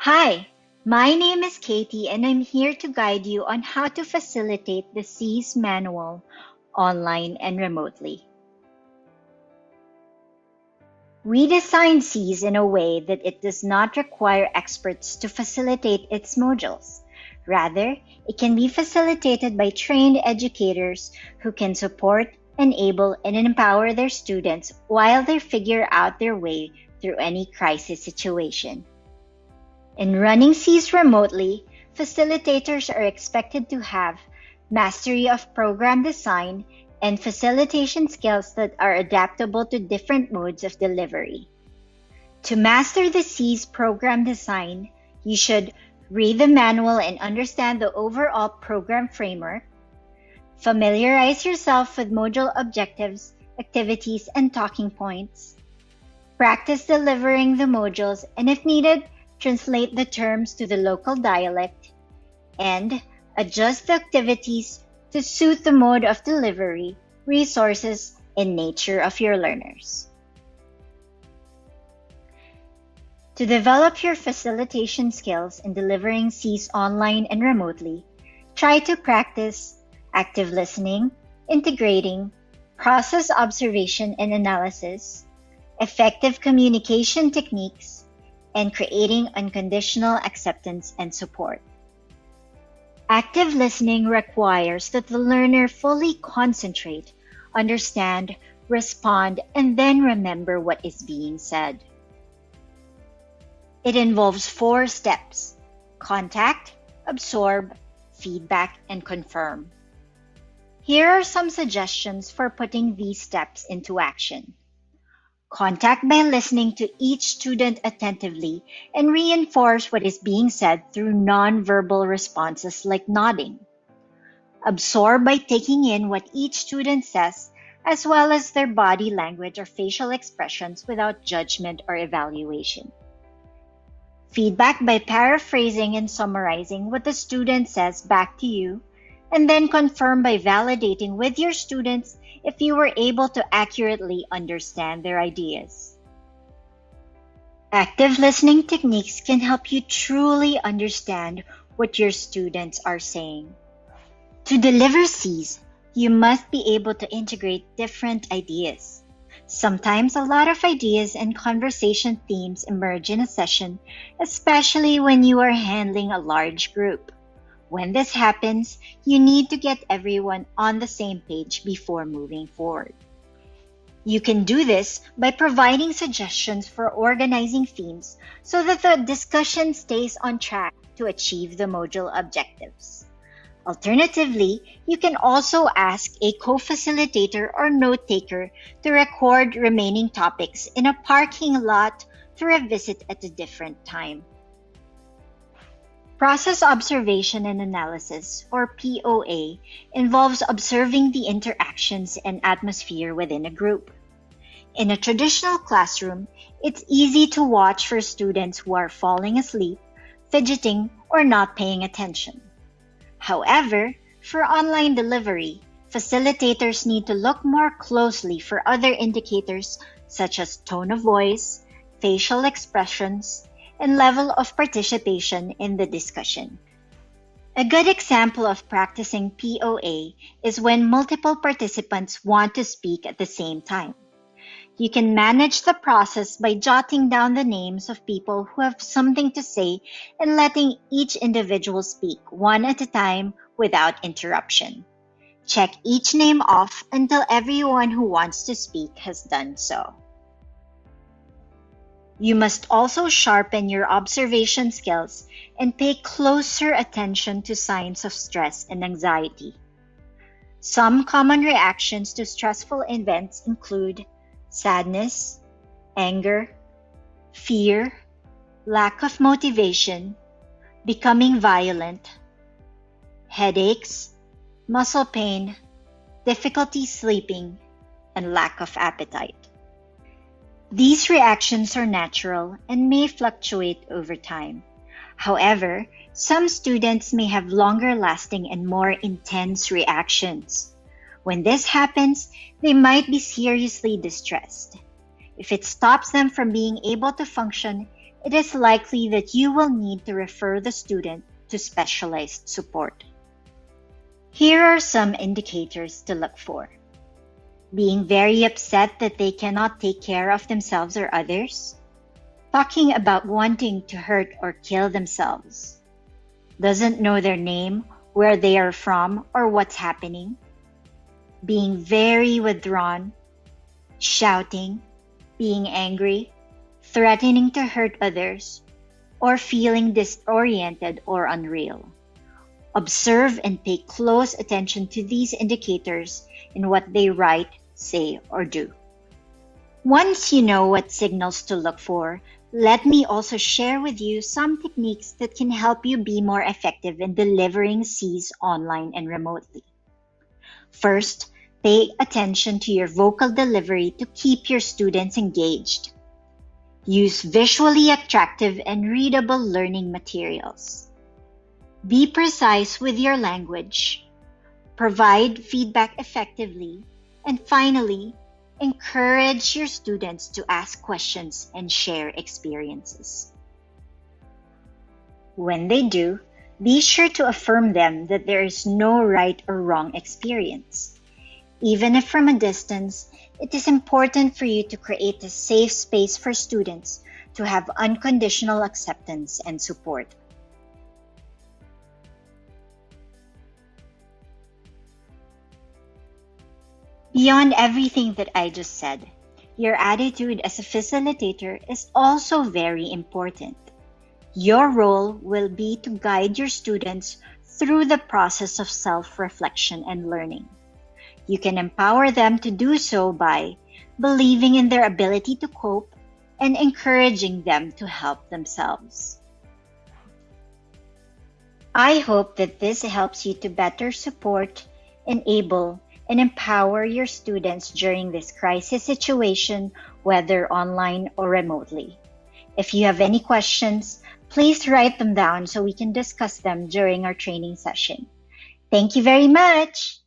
Hi, my name is Katie and I'm here to guide you on how to facilitate the SEAS manual online and remotely. We designed SEAS in a way that it does not require experts to facilitate its modules. Rather, it can be facilitated by trained educators who can support, enable, and empower their students while they figure out their way through any crisis situation. In running SEAS remotely, facilitators are expected to have mastery of program design and facilitation skills that are adaptable to different modes of delivery. To master the SEAS program design, you should read the manual and understand the overall program framework, familiarize yourself with module objectives, activities, and talking points, practice delivering the modules, and if needed, translate the terms to the local dialect, and adjust the activities to suit the mode of delivery, resources, and nature of your learners. To develop your facilitation skills in delivering SEAS online and remotely, try to practice active listening, integrating, process observation and analysis, effective communication techniques, and creating unconditional acceptance and support. Active listening requires that the learner fully concentrate, understand, respond, and then remember what is being said. It involves 4 steps: contact, absorb, feedback, and confirm. Here are some suggestions for putting these steps into action. Contact by listening to each student attentively and reinforce what is being said through nonverbal responses like nodding. Absorb by taking in what each student says, as well as their body language or facial expressions without judgment or evaluation. Feedback by paraphrasing and summarizing what the student says back to you, and then confirm by validating with your students if you were able to accurately understand their ideas. Active listening techniques can help you truly understand what your students are saying. To deliver SEAS, you must be able to integrate different ideas. Sometimes a lot of ideas and conversation themes emerge in a session, especially when you are handling a large group. When this happens, you need to get everyone on the same page before moving forward. You can do this by providing suggestions for organizing themes so that the discussion stays on track to achieve the module objectives. Alternatively, you can also ask a co-facilitator or note-taker to record remaining topics in a parking lot to revisit at a different time. Process observation and analysis, or POA, involves observing the interactions and atmosphere within a group. In a traditional classroom, it's easy to watch for students who are falling asleep, fidgeting, or not paying attention. However, for online delivery, facilitators need to look more closely for other indicators such as tone of voice, facial expressions, and level of participation in the discussion. A good example of practicing POA is when multiple participants want to speak at the same time. You can manage the process by jotting down the names of people who have something to say and letting each individual speak one at a time without interruption. Check each name off until everyone who wants to speak has done so. You must also sharpen your observation skills and pay closer attention to signs of stress and anxiety. Some common reactions to stressful events include sadness, anger, fear, lack of motivation, becoming violent, headaches, muscle pain, difficulty sleeping, and lack of appetite. These reactions are natural and may fluctuate over time. However, some students may have longer-lasting and more intense reactions. When this happens, they might be seriously distressed. If it stops them from being able to function, it is likely that you will need to refer the student to specialized support. Here are some indicators to look for. Being very upset that they cannot take care of themselves or others. Talking about wanting to hurt or kill themselves. Doesn't know their name, where they are from, or what's happening. Being very withdrawn. Shouting, being angry, threatening to hurt others, or feeling disoriented or unreal. Observe and pay close attention to these indicators in what they write, say, or do. Once you know what signals to look for, let me also share with you some techniques that can help you be more effective in delivering Cs online and remotely. First, pay attention to your vocal delivery to keep your students engaged. Use visually attractive and readable learning materials. Be precise with your language. Provide feedback effectively. And finally, encourage your students to ask questions and share experiences. When they do, be sure to affirm them that there is no right or wrong experience. Even if from a distance, it is important for you to create a safe space for students to have unconditional acceptance and support. Beyond everything that I just said, your attitude as a facilitator is also very important. Your role will be to guide your students through the process of self-reflection and learning. You can empower them to do so by believing in their ability to cope and encouraging them to help themselves. I hope that this helps you to better support, enable, and empower your students during this crisis situation, whether online or remotely. If you have any questions, please write them down so we can discuss them during our training session. Thank you very much.